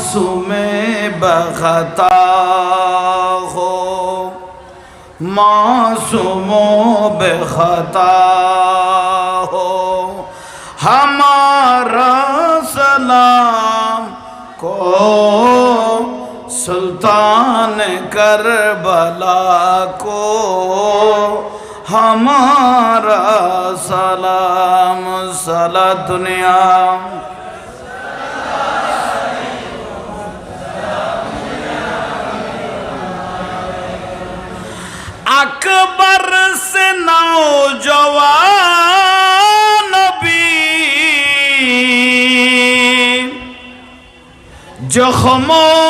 मासूम बखता हो, मासूम बखता हो, हमारा सलाम को सुल्तान करबला को हमारा सलाम। सला दुनिया अकबर से नौजवान भी जख्मों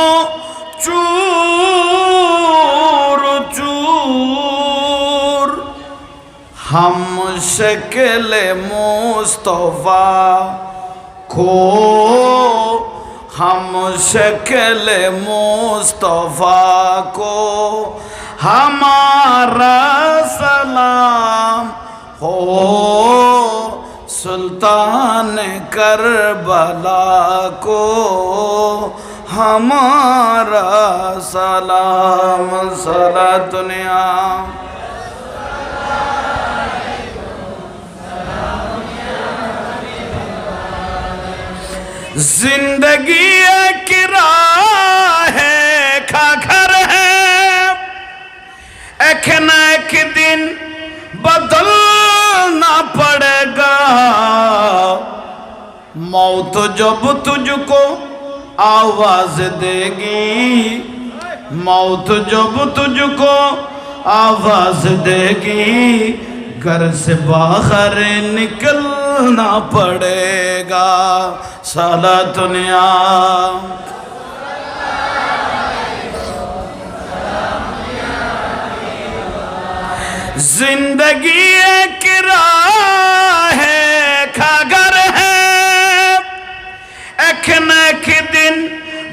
चूर चूर, हम शक्ल मुस्तफा को, हम शक्ल मुस्तफा को हमारा सलाम हो, सुल्तान करबला को हमारा सलाम। सला दुनिया जिंदगी एक राह है, खाकर है, एक न एक दिन बदलना पड़ेगा। मौत जब तुझको आवाज देगी, मौत जब तुझको आवाज देगी, घर से बाहर निकलना पड़ेगा। साला दुनिया जिंदगी एक राह है, खागर है, एक न एक दिन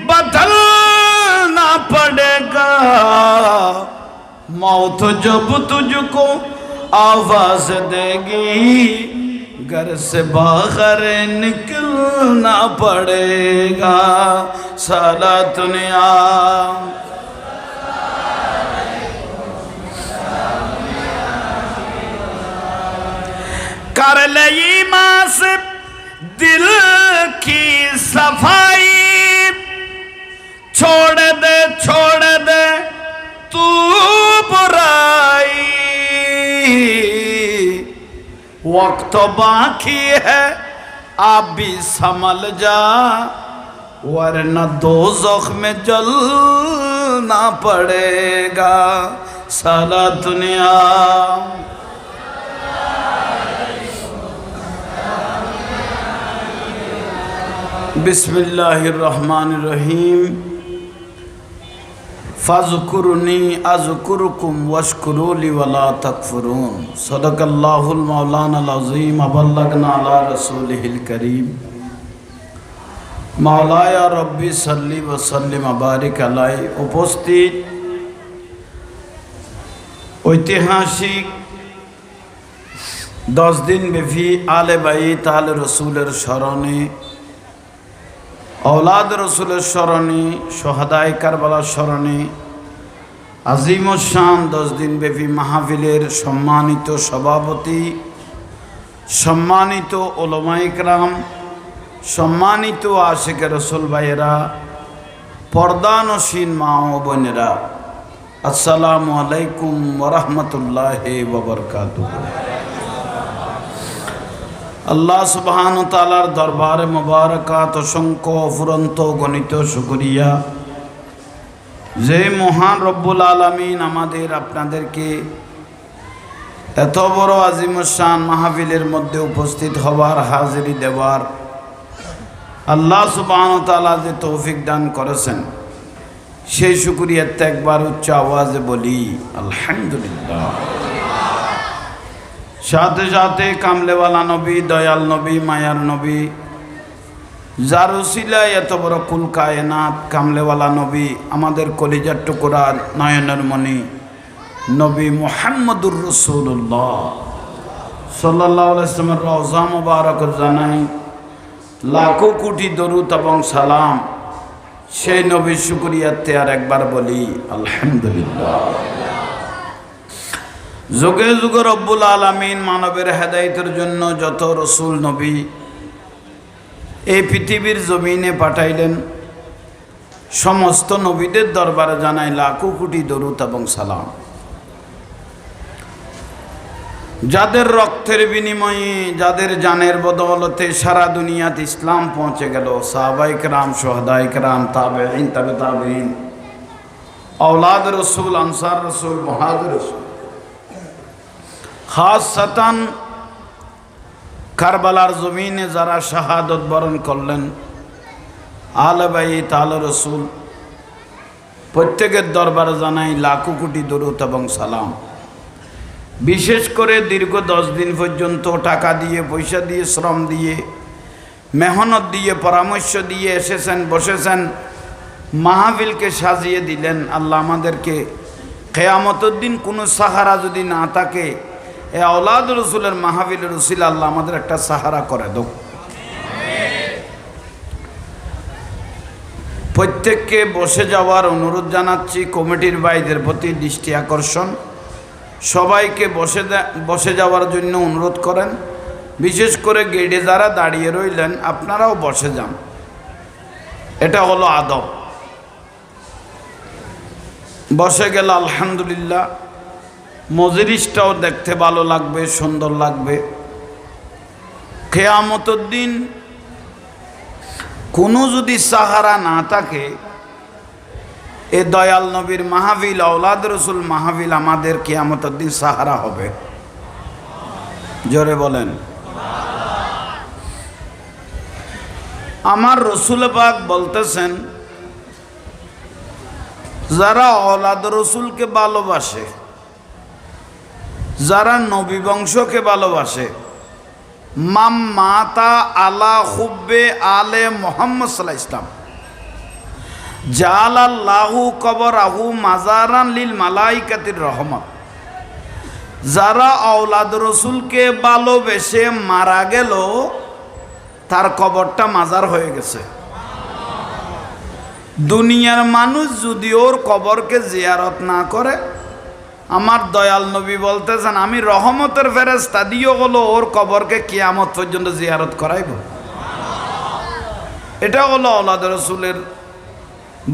बदलना पड़ेगा। मौत जब तुझको आवाज देगी, घर से बाहर निकलना पड़ेगा। साला दुनिया कर ले ईमान से दिल की सफाई, छोड़ दे तू बुराई। वक्त बाकी है आप भी संभल जा, वरना दोज़ख में जलना पड़ेगा। साला दुनिया बिस्मिल्लाहिर्रहमानिर्रहीम। फ़ज़्कुरुनी अज़्कुरुकुम वश्कुरूली वला तकफ़ुरून। सदक़ल्लाहुल मौलानाल अज़ीम व बल्लगना अला रसूलिहिल करीम। मौलाया रब्बी सल्ली व सल्लिम व बारिक अलैहि। उपस्थित ঐতিহাসিক 10 দিন ব্যাপী আলে বাইত আলে রসুলের স্মরণে, औलाद रसूलेर स्मरणे, शहादाए करबलार स्मरणे आजिमुश शान 10 दिन ব্যাপী মাহফিলের सम्मानित सभापति, सम्मानित उलमाए किराम, सम्मानित आशिक रसूल भाइয়েরা, पर्दानशीन मा ও বোনেরা, আসসালামু আলাইকুম ওয়া রাহমাতুল্লাহি ওয়া বারাকাতুহু। আল্লাহ সুবহানাহু ওয়া তাআলার দরবারে মুবারাকাত অসংখ্য অফুরন্ত গণিত শুকরিয়া, যে মহান রব্বুল আলামিন আমাদের আপনাদেরকে এত বড় আজিমুশ শান মাহফিলের মধ্যে উপস্থিত হবার, হাজিরি দেওয়ার আল্লাহ সুবহানাহু ওয়া তাআলা যে তৌফিক দান করেছেন, সেই শুকরিয়াতে একবার উচ্চ আওয়াজে বলি আলহামদুলিল্লাহ। সাথে সাথে কামলেওয়ালা নবী, দয়াল নবী, মায়ার নবী, যার উসিলায় এত বড় কুল কায়নাত কামলেওয়ালা নবী, আমাদের কলিজার টুকরা নয়নের মণি নবী মুহাম্মদুর রাসূলুল্লাহ সাল্লাল্লাহু আলাইহি ওয়াসাল্লামের রওজা মুবারক জানাই লাখো কোটি দরুদ এবং সালাম। সেই নবীর শুকরিয়াতে আর একবার বলি আলহামদুলিল্লাহ। যুগে যুগে রব্বুল আলামিন মানবের হেদায়েতের জন্য যত রসুল নবী এই পৃথিবীর জমিনে পাঠাইলেন, সমস্ত নবীদের দরবারে জানাই লাখো কোটি দরুদ এবং সালাম। যাদের রক্তের বিনিময়ে, যাদের জানের বদৌলতে সারা দুনিয়াতে ইসলাম পৌঁছে গেল, সাহাবায়ে কেরাম, শুহাদায়ে কেরাম, তাবেঈন, তাবে তাবেঈন, আওলাদ রসুল, আনসার রসুল, মুহাজির রসুল, খাসসাতান কারবালার জমিনে যারা শাহাদত বরণ করলেন, আলে বাইত, আলে রসুল, প্রত্যেকের দরবারে জানাই লাখো কোটি দরুদ এবং সালাম। বিশেষ করে দীর্ঘ 10 দিন পর্যন্ত টাকা দিয়ে, পয়সা দিয়ে, শ্রম দিয়ে, মেহনত দিয়ে, পরামর্শ দিয়ে এসেছেন, বসেছেন, মাহফিলকে সাজিয়ে দিলেন। আল্লাহ আমাদেরকে কিয়ামতের দিন কোনো সাহারা যদি না থাকে, এ আওলাদ রসুলের মাহফিলের উসিলা আল্লাহ আমাদের একটা সাহারা করে দাও। প্রত্যেককে বসে যাওয়ার অনুরোধ জানাচ্ছি। কমিটির ভাইদের প্রতি দৃষ্টি আকর্ষণ, সবাইকে বসে যাওয়ার জন্য অনুরোধ করেন। বিশেষ করে গেটে যারা দাঁড়িয়ে রইলেন, আপনারাও বসে যান, এটা হলো আদব। বসে গেলে আলহামদুলিল্লাহ মজলিসটাও দেখতে ভালো লাগবে, সুন্দর লাগবে। কিয়ামতের দিন কোনো যদি সাহারা না থাকে, এ দয়াল নবীর মাহফিল, আওলাদ রসুল মাহফিল আমাদের কিয়ামতের দিন সাহারা হবে। জোরে বলেন। আমার রসুল পাক বলতেছেন, যারা আওলাদ রসুলকে ভালোবাসে, যারা নবী বংশকে ভালোবাসে, মাম মাতা আলা হুব্বে আলে মুহাম্মদ সাল্লাল্লাহু আলাইহি ওয়াসাল্লাম জালাল্লাহু কবরাহু মাজারান লিল মালাইকাতির রহমত। যারা আওলাদ রসুলকে ভালোবেসে মারা গেল, তার কবরটা মাজার হয়ে গেছে। দুনিয়ার মানুষ যদি ওর কবরকে জিয়ারত না করে, আমার দয়াল নবী বলতেছেন আমি রহমতের ফেরেশতা দিও হলো ওর কবরকে কিয়ামত পর্যন্ত জিয়ারত করাইব। এটা হলো আওলাদ রসুলের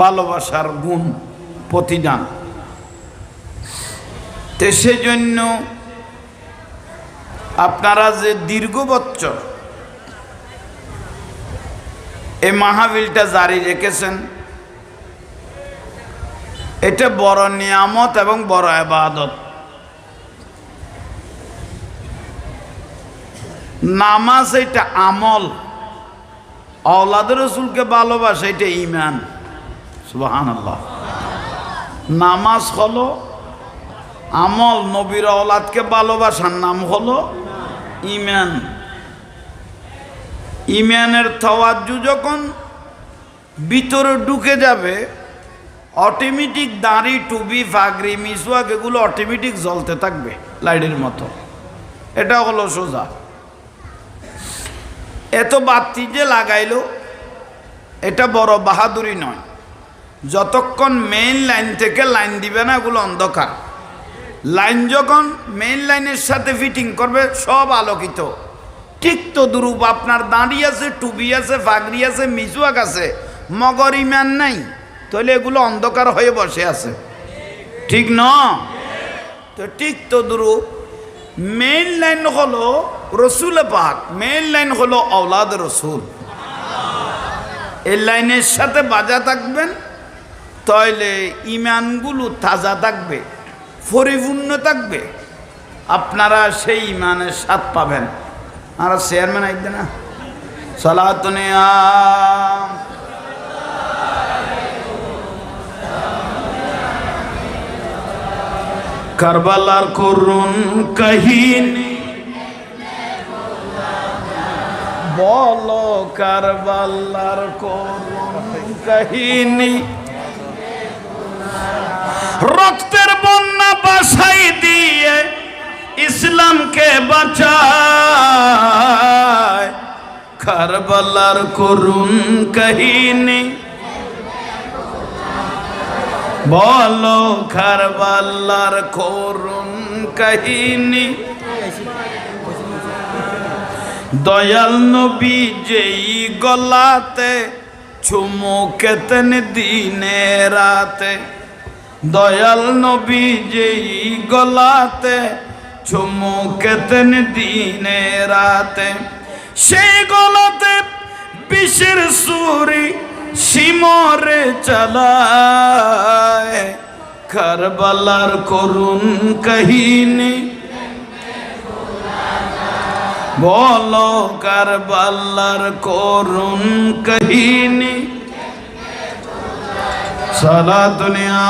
ভালোবাসার গুণ, প্রতিদান। তো সেজন্য আপনারা যে দীর্ঘ বছর এই মাহফিলটা জারি রেখেছেন, এটা বড় নিয়ামত এবং বড় ইবাদত। নামাজ এটা আমল, আওলাদ রসুলকে ভালোবাসা এটা ঈমান। সুবহানাল্লাহ। নামাজ হলো আমল, নবীর আওলাদকে ভালোবাসার নাম হলো ঈমান। ঈমানের তাওয়াজ্জু যখন ভিতরে ঢুকে যাবে, অটোমেটিক দাড়ি, টুপি, পাগড়ি, মিসওয়াক এগুলো অটোমেটিক জ্বলতে থাকবে লাইটের মতো। এটা হলো সোজা। এত বাতি যে লাগাইলো, এটা বড় বাহাদুরি নয়। যতক্ষণ মেইন লাইন থেকে লাইন দিবে না, এগুলো অন্ধকার। লাইন যখন মেইন লাইনের সাথে ফিটিং করবে, সব আলোকিত। ঠিক তো দুরূপ আপনার দাঁড়ি আছে, টুপি আছে, পাগড়ি আছে, মিসওয়াক আছে, মগর ঈমান নাই, তাহলে এগুলো অন্ধকার হয়ে বসে আছে, ঠিক না? তো ঠিক তো দুরূপ মেইন লাইন হলো রসুল পাক, মেইন লাইন হলো আওলাদ রসুল। এই লাইনের সাথে বাজা থাকবেন, তাহলে ঈমানগুলো তাজা থাকবে, পরিপূর্ণ থাকবে। আপনারা সেই ঈমানের স্বাদ পাবেন। আর চেয়ারম্যান আইতে না সালাতুনে কারবালার করুন কাহিনী, বলো কারবালার করুন কাহিনী। রক্তের বন্যা বাসাই দিয়ে ইসলামকে বাঁচায়, কারবালার করুন কাহিনী। বলো কারবালার করুণ কাহিনী, দয়াল নবী যেই গলাতে চুমুকেতেন দিনে রাতে, দয়াল নবী যেই গলাতে চুমুকেতেন দিনে রাতে, সেই গলাতে বিষের ছুরি শিমরে চালায়, কারবালার করুণ কাহিনী বলো কারবালার করুণ কাহিনী, সারা দুনিয়া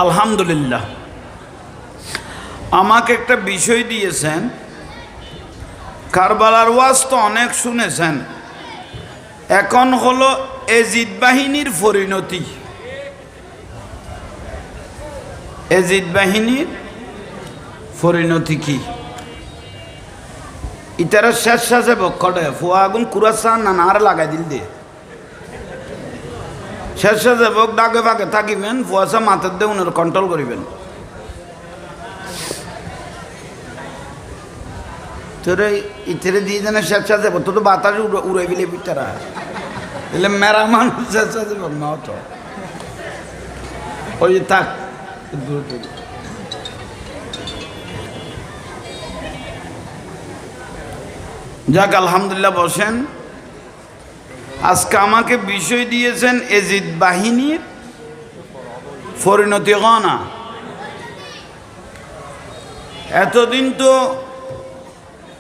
আলহামদুলিল্লাহ। আমাকে একটা বিষয় দিয়েছেন, কারবালার ওয়াজ তো অনেক শুনেছেন, এখন হলো এজিদ বাহিনীর পরিণতি। এজিদ বাহিনীর পরিণতি কি? ইতারা শেষ সাজে বক্ষটে ফুয়া আগুন কুরাসান না আর লাগাই দিল দিয়ে শেষ সাজে বক ডাকে ফাঁকে থাকিবেন, ফুয়াশা মাথার দিয়ে উনার কন্ট্রোল করিবেন। তোরে ইতারে দিয়ে যেন শেষ সাজে তো তো বাতাস উড়ে গেলে তারা এলে মেরা মানুষ শেষ সাজে বক না তো ওই থাক। যাক আলহামদুলিল্লাহ, বসেন। আজকে আমাকে বিষয় দিয়েছেন এজিদ বাহিনীর পরিণতি গণা। এতদিন তো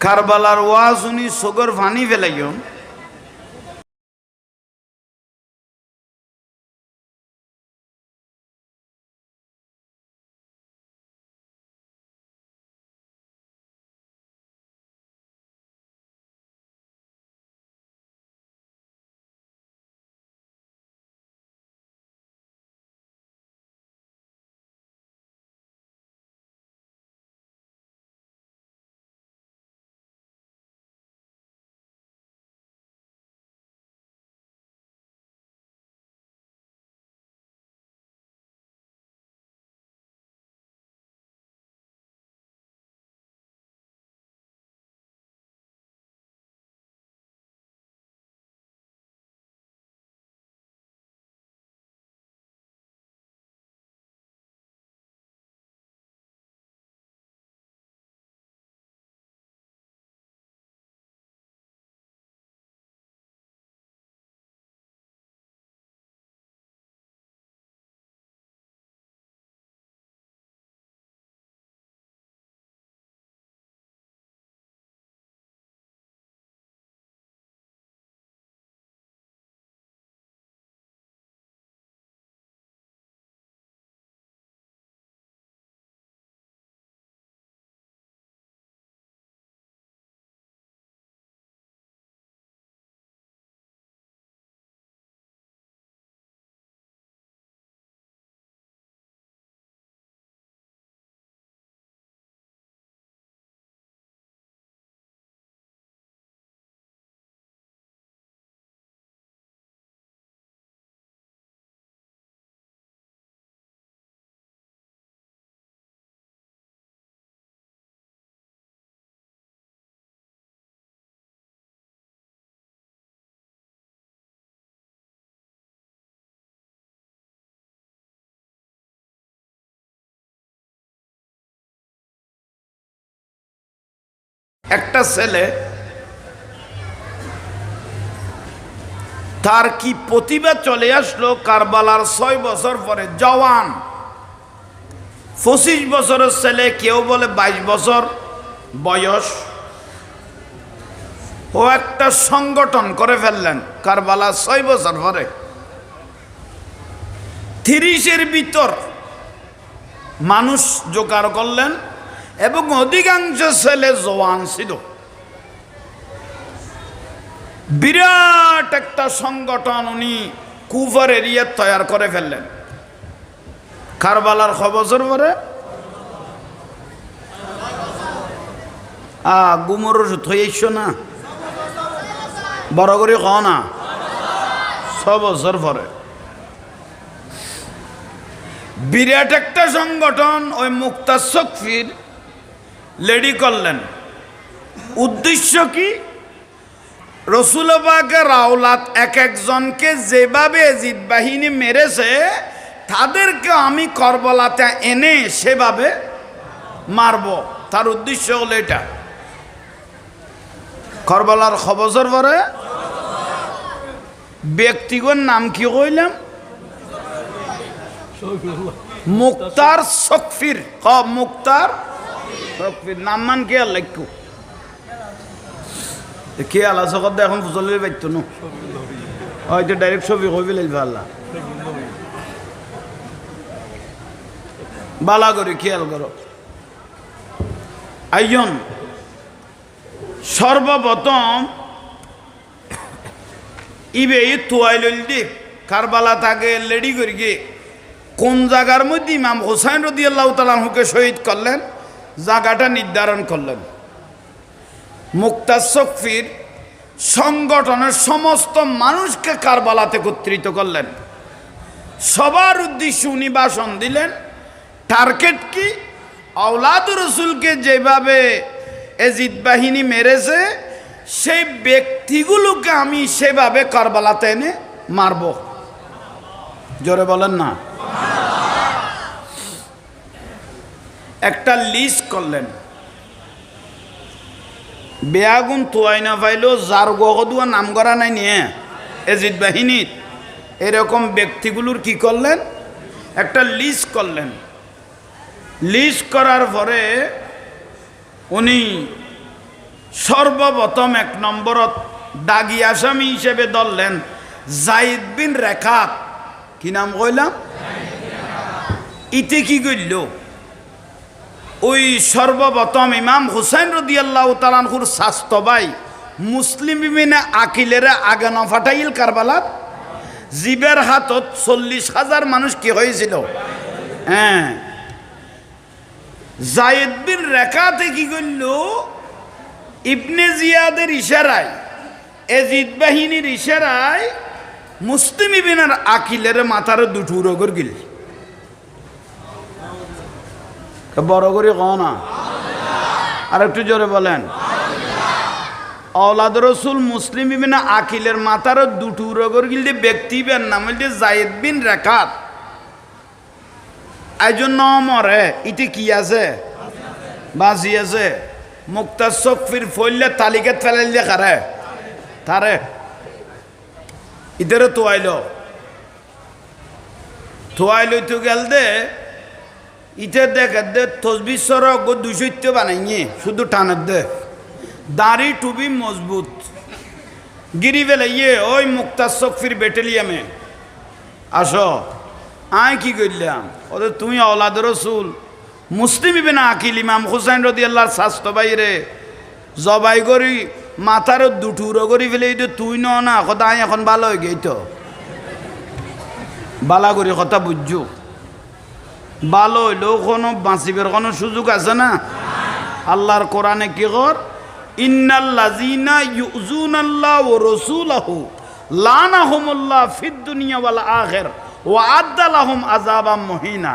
কারবালার ওয়াজ উনি সগর ফানি ফেলাইন, একটা ছেলে তার কি প্রতিভা চলে আসলো কারবালার 6 বছর পরে, জওয়ান 25 বছরের ছেলে, কেউ বলে 22 বছর বয়স, ও একটা সংগঠন করে ফেললেন কারবালা 6 বছর পরে। 30-এর ভিতর মানুষ জোগাড় করলেন এবং অধিকাংশ ছেলে জওয়ান ছিল। বিরাট একটা সংগঠন উনি কুফার এরিয়া তৈরি করে ফেললেন কারবালার 6 বছর পরে। গুমর ওষুধ হয়েছ না বড় করে ক না 6 বছর পরে বিরাট একটা সংগঠন ওই মুক্তা শফির লেডি করলেন। উদ্দেশ্য কি? রসুল পাকের আওলাদ এক একজনকে যেভাবে এজিদ বাহিনী মেরেছে তাদেরকে আমি কারবালাতে এনে সেভাবে মারব। তার উদ্দেশ্য হলো এটা। কারবালার 6 বছর পরে ব্যক্তিগত নাম কি কইলাম? মুক্তার শফির। মুক্তার শফির নাম মান কে লেখু কে আল্লাহ সকত এখন ফুচলে পাইতো না হয়তো ডাইরেক্ট ছবি কবি লাগবে আল্লাহ বালা করে খেয়াল করো। আইজন সর্বপ্রথম ইবে তোয়াইল দি কারবালা তাকে লেডি করি গিয়ে কোন জায়গার মধ্যে ইমাম হোসাইন রাদিয়াল্লাহু তাআলা আনহুকে শহীদ করলেন জায়গাটা নির্ধারণ করলেন। মুক্তা শফির সংগঠনের সমস্ত মানুষকে কারবালাতে একত্রিত করলেন। সবার উদ্দেশ্যে উনি ভাষণ দিলেন। টার্গেট কি? আওলাদুর রসুলকে যেভাবে এজিদ বাহিনী মেরেছে সেই ব্যক্তিগুলোকে আমি সেভাবে কারবালাতে এনে মারব। জোরে বলেন না। একটা লিস্ট করলেন। বেয়াগুন তোয়াই না পাইল যার গদুয়া নাম করা নাই নিয়ে এজিদ বাহিনীর এরকম ব্যক্তিগুলোর কি করলেন? একটা লিস্ট করলেন। লিস্ট করার পরে উনি সর্বপ্রথম 1 নম্বরত দাগি আসামি হিসেবে ধরলেন যায়েদ বিন রেখাত। কি নাম কইলাম? ইতে কি করল? ওই সর্বপ্রথম ইমাম হুসাইন রাদিয়াল্লাহু তাআলা আনহুর স্বাস্থ্য ভাই মুসলিম ইবনে আকিলের আগে ন ফাটাইল কারবালাত জিবের হাতত 40,000 মানুষ কি হয়েছিল? হ্যাঁ, যায়েদ বিন রেখাতে কি করল? ইবনে জিয়াদের ইশারায় এজিদ বাহিনীর ইশারায় মুসলিম ইবনে আকিলের মাথার দুটুরো করে গেল। বড় করে কও না, আর একটু জোরে বলেন। আওলাদ রসুল মুসলিম ইবনে আকিলের মাথার দুটুরো করে গেল। ব্যক্তি বের নাম হইল যায়েদ বিন রেখাত। এই জন্য মরে ইতে কি আছে? বাজি আছে। মুক্তা শফির ফইলে তালিকাত ফেলাইল দিয়ে কারে তারে ইদের তোয়াইল তো গেল দে ইতে দেখে দে তসবি সরক 200 বানাইনি শুধু টানের দে দাড়ি টুবি মজবুত গিরি বেলে ওই মুক্তা শফির ব্যাটালিয়ামে আসো। আয় কি করলাম? ওদের তুমি আওলাদ রসুল মুসলিম ইবনে আকিল ইমাম হুসাইন রাদিয়াল্লাহু স্বাস্থ্য বাইরে জবাই করি মাথার দুটুরো করি ফেলে তুই না কথা এখন ভালো হয়ে গেই তো বালা করি কথা বুঝছো। ভালো হইলেও কোনো বাঁচিবের কোনো সুযোগ আছে না? আল্লাহর কোরআনে কি কর? ইন্নাল্লাযীনা ইউযুনাল্লাহ ওয়া রাসূলাহু লানাহুমুল্লাহ ফিদ দুনিয়া ওয়াল আখির ওয়া আদ্দা লাহুম আযাবাম মুহিনা।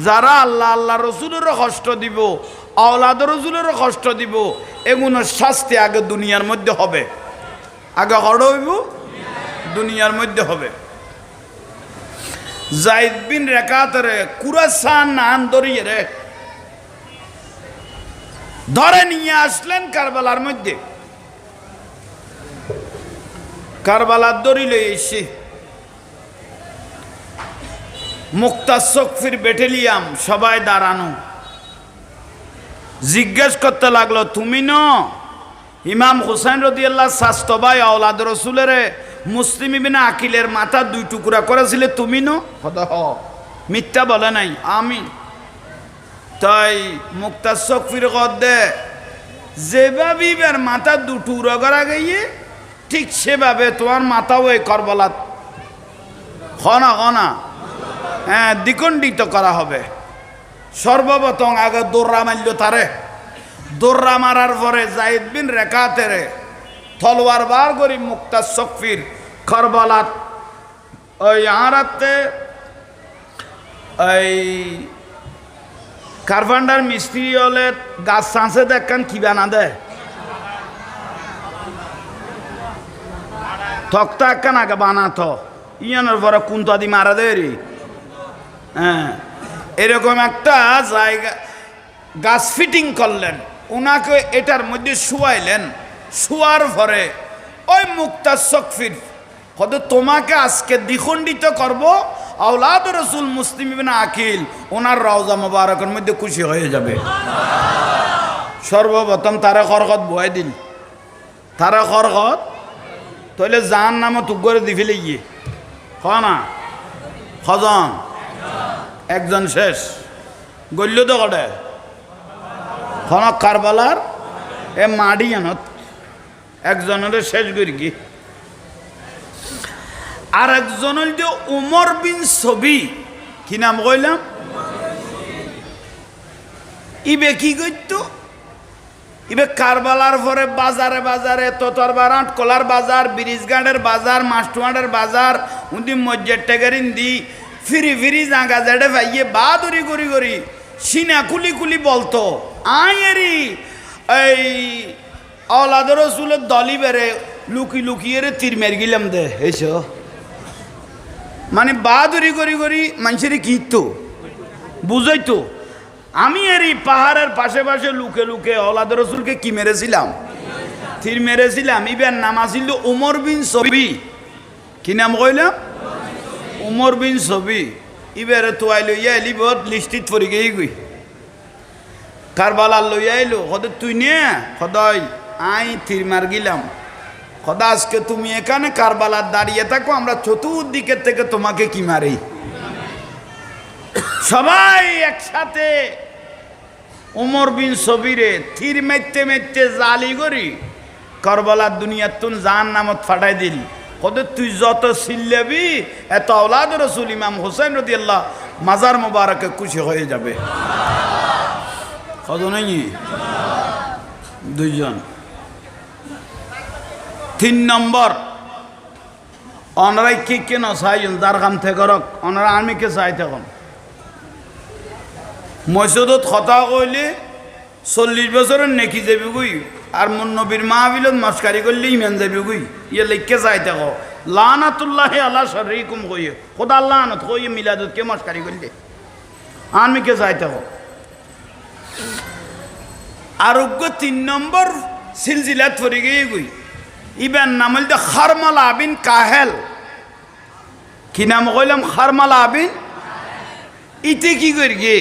যারা আল্লাহ রসুলের কষ্ট দিব, আওলাদ রসুলের কষ্ট দিব, এগুলোর শাস্তি আগে দুনিয়ার মধ্যে হবে। আগে হড় হইব দুনিয়ার মধ্যে হবে। যায়েদ বিন রেখাতরে কুরাসান নাম ধরিয়ে রে ধরে নিয়ে আসলেন কারবালার মধ্যে। কারবালার দড়িলে এসে মুক্তা শফির ব্যাটালিয়াম সবাই দাঁড়ানো। জিজ্ঞেস করতে লাগলো, তুমি ন ইমাম হুসাইন রাদিয়াল্লাহু স্বাস্থ্য ভাই আওলাদ রসুলের মুসলিম ইবনে আকিলের মাথা 2 টুকরা করেছিলে তুমি ন? মিথ্যা বলে নাই আমি। তাই মুক্তা শফির কদে যেভাবে এর মাথা 2 টুকরা করা গিয়ে ঠিক সেভাবে তোমার মাথাও এই কারবালাত খনা হ্যাঁ দ্বিখণ্ডিত করা হবে। সর্বপ্রথম আগে দৌড়া মারল তারে দৌড়া মারার পরে জাইদ বিন রেকাতের তলোয়ার বার করি মুক্তাজ সফির কারবালাত ওই আরাতে ওই কারফান্ডার মিস্ত্রি হলে গাছ চাঁচে দেখেন কি বানা দেয় তক্তা একখান আগে বানাতো ইয়ানোর পরে কুন্তা দি মারা দেয় রে। হ্যাঁ, এরকম একটা জায়গা গাছ ফিটিং করলেন, ওনাকে এটার মধ্যে শুয়াইলেন। শুয়ার পরে ওই মুক্তাজ সফির কত তোমাকে আজকে দ্বিখণ্ডিত করব, আওলাদ রসুল মুসলিম ইবনে আকিল ওনার রওজা মোবারকের মধ্যে খুশি হয়ে যাবে। সর্বপ্রথম তারা খরগত বয়াই দিল, তারা খরগত তাহলে যার নামে তুক করে দি ফেলে গিয়ে না কজন একজন শেষ গল্য তো কটে খনক কারবালার এ মাডি আনত একজনের শেষ করি কি। আর একজন হল যে উমর বিন ছবি, কি নাম কইলাম, ইবে কি করতো, ইবে কারবালার পরে বাজারে বাজারে তোতরবার আটকলার বাজার, ব্রিজঘাটের বাজার, মাস্টুয়াটের বাজার, উন্দি মসজিদ টেকারিন দি ফিরি ফিরি জাগা জেডে ভাইয়ে বাদুরি করি করি সিনা কুলি কুলি বলতো আয়েরি এই আওলাদ রসুলের দলি বেড়ে লুকি লুকিয়ে রে তীর মের গিলাম দে এস, মানে বাদুরি করি করি মানুষের কিতো বুঝাইতো। আমি এরই পাহাড়ের পাশে পাশে লুকে লুকে আওলাদ রসুলকে কি মেরেছিলাম, তীর মেরেছিলাম। ইবের নাম আসিল উমর বিন ছবি, কি নাম কইলাম, উমর বিন ছবি। ইবেরে তো আইলো ইয়া এলি বহুত লিস্টিত পড়ি গেই গই কারবালার লইয়া আইলো কদ তুই নে সদাই আই তীর মার গিলাম, খোদা আজকে তুমি এখানে কারবালার দাঁড়িয়ে থাকো, আমরা চতুর্দিকের থেকে তোমাকে কি মারি। সবাই একসাথে উমর বিন ছবিরে তীর মেরতে মেরতে জালি করি কারবালার দুনিয়ার তুন জান নামত ফাটাই দিল। কদে তুই যত চিল্লাবি এত আওলাদ রসুল ইমাম হোসেন রাদিয়াল্লাহ মাজার মোবারকে খুশি হয়ে যাবে। কত নাই দুইজন। 3 নম্বর অনারাই কে কেন চাইজন যার কাম থেকে রক অনারা আমি কে চাই তখন মসজিদত কথা কইলে 40 বছরের নেকি যাবি গুই, আর মন নবীর মাহফিলত মস্কারি করলে ইমান যাবি গুই। ইয়ে লিখকে চাই থাকো লানাতুল্লাহি আলা শাররিকুম কইয়ে খোদা লানত কইয়ে মিলাদত কে মস্কারি করলে আমি কে চাই থাকো। আরোগ্য 3 নম্বর সিলসিলাত পড়ে গিয়ে গুই। ইবেন নাম হল খারমালা বিন কাহেল, কি নাম কইলাম, খারমালা বিন। ইতে কি করি গে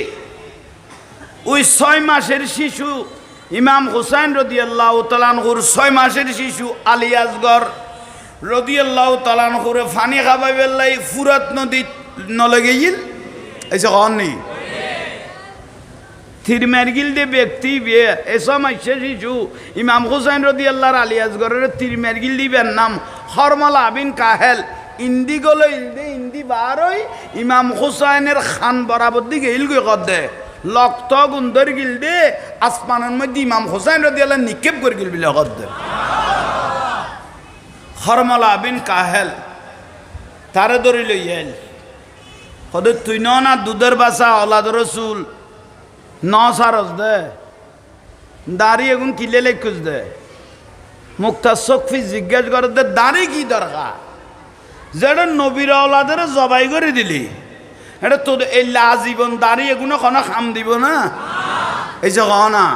ওই 6 মাসের শিশু ইমাম হুসাইন রাদিয়াল্লাহু তাআলা আনহুর 6 মাসের শিশু আলী আসগর রাদিয়াল্লাহু তাআলা আনহুরে পানি খাবাইবার লাই ফুরাত নদী নলে গেইল এসে কন নেই থির মেরগিল দে ব্যক্তি বিয়ে এসব মাসের শিশু ইমাম হুসাইন রাদিয়াল্লাহু আলী আসগরের তীর মেরগিল দিবেন নাম খারমালা বিন কাহেল। ইন্দি গলো ইলদে ইন্দি বারই ইমাম হুসাইনের খান বরাবর দিকে ইলগই কর দে লক্ত গুন্দর গিল দে আসমানের মধ্যে ইমাম হুসাইন রাদিয়াল্লাহু নিক্ষেপ করে গিল বিলে কর দে। খারমালা বিন কাহেল তারে ধরি লইয়াল কদে তুই না দুধের বাসা আওলাদ রসুল ন সারস দে দাড়ি এখন কিলে লেখুস দে। মুক্তাজ সফি জিজ্ঞেস করে দে দাড়ি কি দরকার, যেটা নবীর আওলাদের জবাই করে দিলি এটা তোদের এই আজীবন দাড়ি এগুলো কোনো খাম দিব না, এই যে না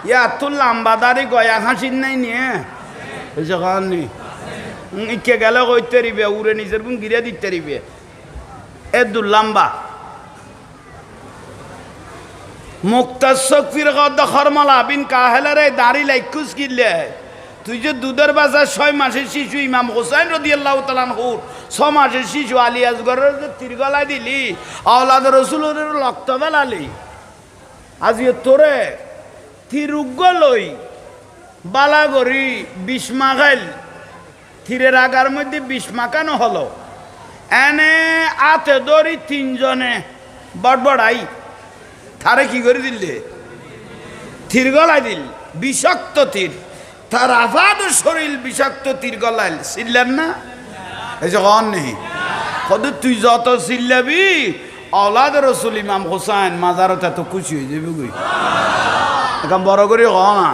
ইয়া তোর লাম্বা দাড়ি গয়া হাসির নাই নিয়ে এই যে নি ইকে গেলে কইতে রিবে উড়ে নিজের গুণ গিরে দিতে রিবে এ দু লাম্বা। মুক্তাজ সফির কথা খরমালা বিন কাহেলের দাড়ি লাইকুস কিনলে তুই যে দুধের বাজার 6 মাসের শিশু ইমাম হুসাইন রাদিয়াল্লাহু তাআলা আনহুর 6 মাসের শিশু আলী আসগরের যে তীর গলায় দিলি আওলাদ রসুলের রক্ত বেলালি আজ তোরে তীর উগলই বালাগরি 20 মাখাইল তীরের আগার মধ্যে 20 মাখানো হলো এনে আতে ধরি 3 জনে বড়বড়াই থারে কি করে দিলে তীর গলাই দিল, বিষাক্ত তীর, তার আফাদ শরীর বিষাক্ত তীর গলাইল, চিল্লেন না? এই যে কন নেই কত তুই যত চিল্লাবি औलाद रसूल इमाम हुसैन माजारत तो खुशी हो जाबे गई এখন বড় করে হ না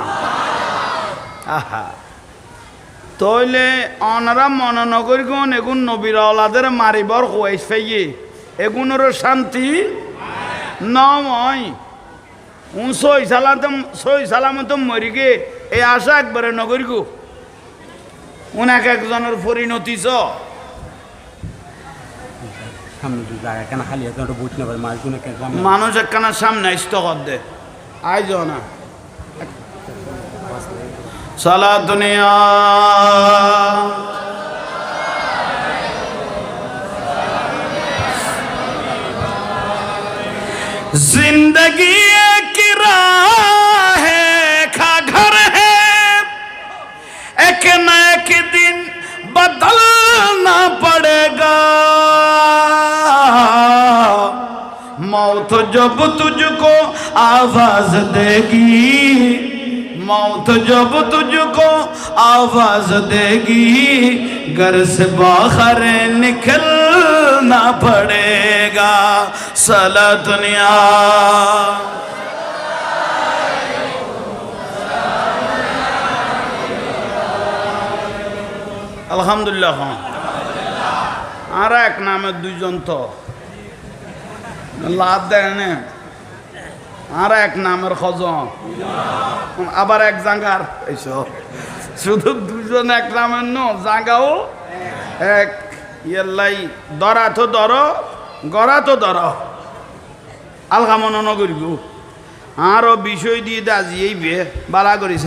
আহা তইলে অনারা মননগর গুণ এগুন নবীর औलादের মারিবর হইস ফাইয়ে এগুনের শান্তি নয় উন সই সালামত মরিগে এই আশা একবারে নগরি গো উন এক একজনের পরিণতি চ মানুষ একখানা সামনে আসতে দে আইজ না সালা দুনিয়া जिंदगी एक राह है खा घर है एक न एक दिन बदलना पड़ेगा मौत जब तुझको आवाज देगी मौत जब तुझको आवाज देगी घर से बाहर निकलना पड़ेगा सला दुनिया আলহামদুলিল্লাহ আর এক নামের দুইজন তো লাভ দেয় না আর এক নামের খজন আবার এক জাঙ্গার এইসব শুধু দুজন এক নামের ন জাঙ্গাও এক ইয়াল্লাই দরা তো দর গড়া তো দর আলগা মনে নগরিব আরও বিষয় দিয়ে দাজি এই বিয়ে বালা করিস